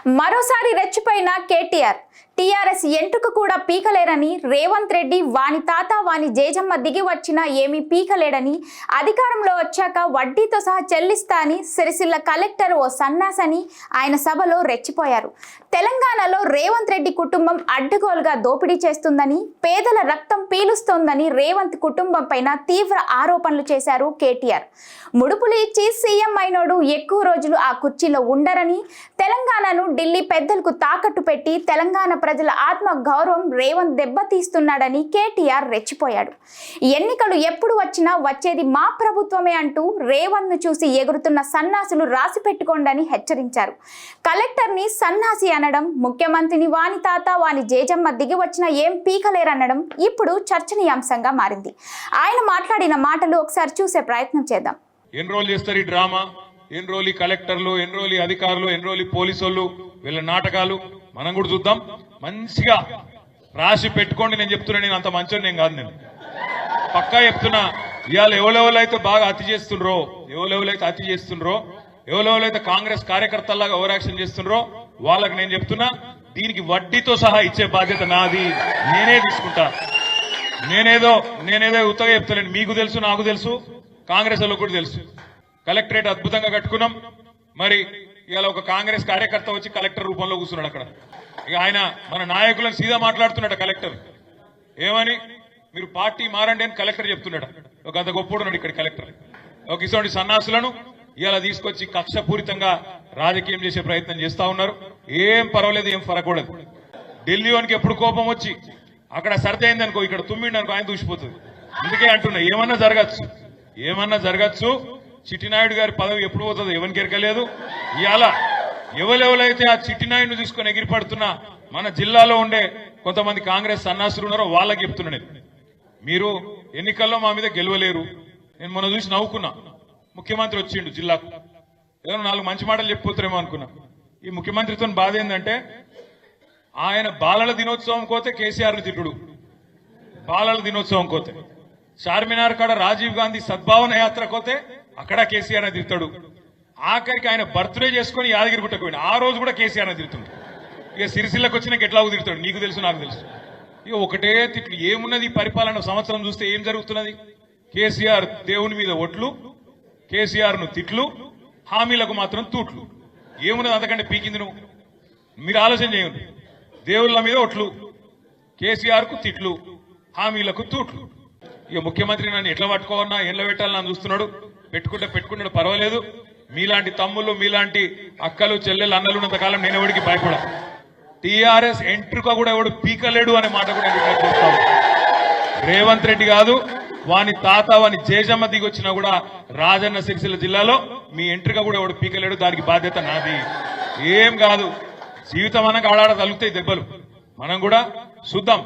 మరోసారి రెచ్చిపోయిన కేటీఆర్ టీఆర్ఎస్ ఎంటుకు కూడా పీకలేరని రేవంత్ రెడ్డి వాని తాత వాని జేజమ్మ దిగి వచ్చినా ఏమీ పీకలేడని అధికారంలో వచ్చాక వడ్డీతో సహా చెల్లిస్తా అని సిరిసిల్ల కలెక్టర్ ఓ సన్నాసని ఆయన సభలో రెచ్చిపోయారు. తెలంగాణలో రేవంత్ రెడ్డి కుటుంబం అడ్డగోలుగా దోపిడీ చేస్తుందని, పేదల రక్తం పీలుస్తోందని రేవంత్ కుటుంబం పైన తీవ్ర ఆరోపణలు చేశారు కేటీఆర్. ముడుపులు ఇచ్చి సీఎం అయినోడు ఎక్కువ రోజులు ఆ కుర్చీలో ఉండరని, తెలంగాణను ఢిల్లీ పెద్దలకు తాకట్టు పెట్టి తెలంగాణ ప్రజల ఆత్మ గౌరవం రేవంత్ దెబ్బతీస్తున్నాడని కేటీఆర్ రెచ్చిపోయాడు. ఎన్నికలు ఎప్పుడు వచ్చినా వచ్చేది మా ప్రభుత్వమే అంటూ రేవంత్ ను చూసి ఎగురుతున్న సన్నాసులు రాసి పెట్టుకోండని హెచ్చరించారు. కలెక్టర్ ని సన్నాసి అనడం, ముఖ్యమంత్రిని వాని తాత వాని జేజమ్మ దిగి వచ్చినా ఏం పీకలేరనడం ఇప్పుడు చర్చనీయాంశంగా మారింది. ఆయన మాట్లాడిన మాటలు ఒకసారి చూసే ప్రయత్నం చేద్దాం. ఎన్రోల్ చేస్తారు ఈ డ్రామా, ఎన్రోల్ కలెక్టర్లు, ఎన్రోల్ అధికారులు, ఎన్రోల్ పోలీసు వీళ్ళ నాటకాలు మనం కూడా చూద్దాం. మంచిగా రాసి పెట్టుకోండి. నేను చెప్తున్నా, నేను అంత మంచోని నేను కాదు. నేను పక్కా చెప్తున్నా, ఇవాళ ఎవరెవరైతే బాగా అతి చేస్తుండ్రో, ఎవరెవరైతే కాంగ్రెస్ కార్యకర్తలాగా ఓవర్ యాక్షన్ చేస్తుండ్రో వాళ్ళకి నేను చెప్తున్నా, దీనికి వడ్డీతో సహా ఇచ్చే బాధ్యత నాది, నేనే తీసుకుంటా. నేనేదో ఉత్తగా చెప్తాను. మీకు తెలుసు, నాకు తెలుసు, కాంగ్రెస్ వాళ్ళకు కూడా తెలుసు. కలెక్టరేట్ అద్భుతంగా కట్టుకున్నాం. మరి ఇవాళ ఒక కాంగ్రెస్ కార్యకర్త వచ్చి కలెక్టర్ రూపంలో కూర్చున్నాడు అక్కడ. ఇక ఆయన మన నాయకులను సీదా మాట్లాడుతున్నాడు కలెక్టర్. ఏమని, మీరు పార్టీ మారండి అని కలెక్టర్ చెప్తున్నాడు. ఒక అంత గొప్పడున్నాడు ఇక్కడ కలెక్టర్. ఒక ఇటువంటి సన్నాసులను ఇవాళ తీసుకొచ్చి కక్షపూరితంగా రాజకీయం చేసే ప్రయత్నం చేస్తా ఉన్నారు. ఏం పర్వాలేదు, ఏం ఫరకూడదు. ఢిల్లీ వానికి ఎప్పుడు కోపం వచ్చి అక్కడ సర్ది అయిందనుకో, ఇక్కడ తుమ్మిండనుకో ఆయన దూసిపోతుంది. అందుకే అంటున్నా, ఏమన్నా జరగచ్చు. చిట్టినాయుడు గారి పదవి ఎప్పుడు పోతుందో ఎవరికి ఎరకలేదు. ఇవాళ ఎవరెవరైతే ఆ చిట్టినాయుడిని తీసుకొని ఎగిరిపడుతున్నా మన జిల్లాలో ఉండే కొంతమంది కాంగ్రెస్ సన్నాసులు ఉన్నారో వాళ్ళకి చెప్తున్నా, మీరు ఎన్నికల్లో మా మీద గెలవలేరు. నేను మొన్న చూసి నవ్వుకున్నా. ముఖ్యమంత్రి వచ్చిండు జిల్లాకు, ఏదో 4 మంచి మాటలు చెప్పిపోతారేమో అనుకున్నా. ఈ ముఖ్యమంత్రితో బాధ ఏంటంటే, ఆయన బాలల దినోత్సవం కోతే కేసీఆర్ని తిట్టుడు, బాలల దినోత్సవం కోతే చార్మినార్ కాడ రాజీవ్ గాంధీ సద్భావన యాత్ర కోతే అక్కడ కేసీఆర్ అని తిడతాడు. ఆఖరికి ఆయన బర్త్డే చేసుకుని యాదగిరి గుట్టకు పోయిన ఆ రోజు కూడా కేసీఆర్ అని తిడుతుంది. ఇక సిరిసిల్లకు వచ్చినాక ఎట్లా తిడతాడు, నీకు తెలుసు, నాకు తెలుసు. ఇక ఒకటే తిట్లు. ఏమున్నది పరిపాలన సంవత్సరం చూస్తే ఏం జరుగుతున్నది? కేసీఆర్ దేవుని మీద ఒట్లు, కేసీఆర్ ను తిట్లు, హామీలకు మాత్రం తూట్లు. ఏమున్నది అంతకంటే పీకింది? నువ్వు మీరు ఆలోచన చేయండి. దేవుళ్ళ మీద ఒట్లు, కేసీఆర్ కు తిట్లు, హామీలకు తూట్లు. ఇక ముఖ్యమంత్రి నన్ను ఎట్లా పట్టుకోవన్నా, ఎట్లా పెట్టాలని నన్ను చూస్తున్నాడు. పెట్టుకుంటాడు, పర్వాలేదు. మీలాంటి తమ్ముళ్ళు, మీలాంటి అక్కలు, చెల్లెలు, అన్నలు ఉన్నంతకాలం నేను ఎవడికి భయపడ. టీఆర్ఎస్ ఎంట్రుక కూడా ఎవడు పీకలేడు అనే మాట కూడా చూస్తాను. రేవంత్ రెడ్డి కాదు, వాని తాత వాని జేజమ్మ దిగి వచ్చినా కూడా రాజన్న సిరిసిల్ల జిల్లాలో మీ ఎంట్రుక కూడా ఎవడు పీకలేడు. దానికి బాధ్యత నాది. ఏం కాదు, జీవితం అనగా ఆడాడ తలుగుతాయి దెబ్బలు. మనం కూడా చూద్దాం.